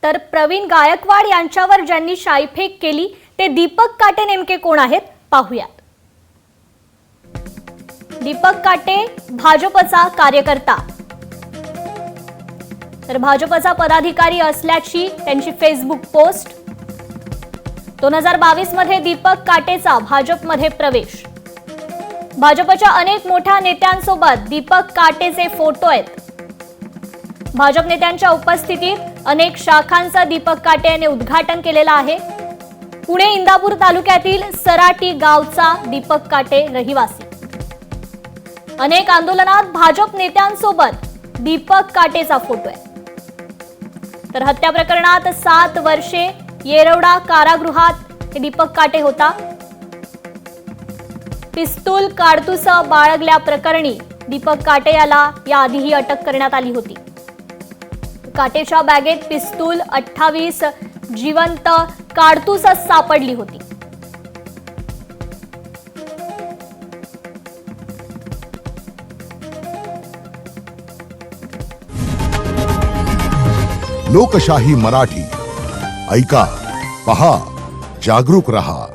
तर प्रवीण गायकवाड यांच्यावर ज्यांनी शाईफेक केली ते दीपक काटे नेमके कोण आहेत पाहूयात। दीपक काटे भाजपचा कार्यकर्ता, तर भाजपचा पदाधिकारी असल्याची त्यांची फेसबुक पोस्ट। 2022 मध्ये दीपक काटेचा भाजपमध्ये प्रवेश। भाजपच्या अनेक मोठ्या नेत्यांसोबत दीपक काटेचे फोटो आहेत। भाजप नेत्यांच्या उपस्थितीत अनेक शाखांचा दीपक काटे यांनी उद्घाटन केलेला आहे। पुणे इंदापूर तालुक्यातील सराटी गावचा दीपक काटे रहिवासी। अनेक आंदोलनात भाजप नेत्यांसोबत दीपक काटेचा फोटो आहे। तर हत्या प्रकरणात 7 वर्षे येरवडा कारागृहात दीपक काटे होता। पिस्तूल कारतूस बाळगल्या प्रकरणी दीपक काटे याला याआधीही अटक करण्यात आली होती। काटेच्या बॅगेत पिस्तूल 28 जिवंत कारतूस सापडली होती। लोकशाही मराठी ऐका, पहा, जागरूक रहा।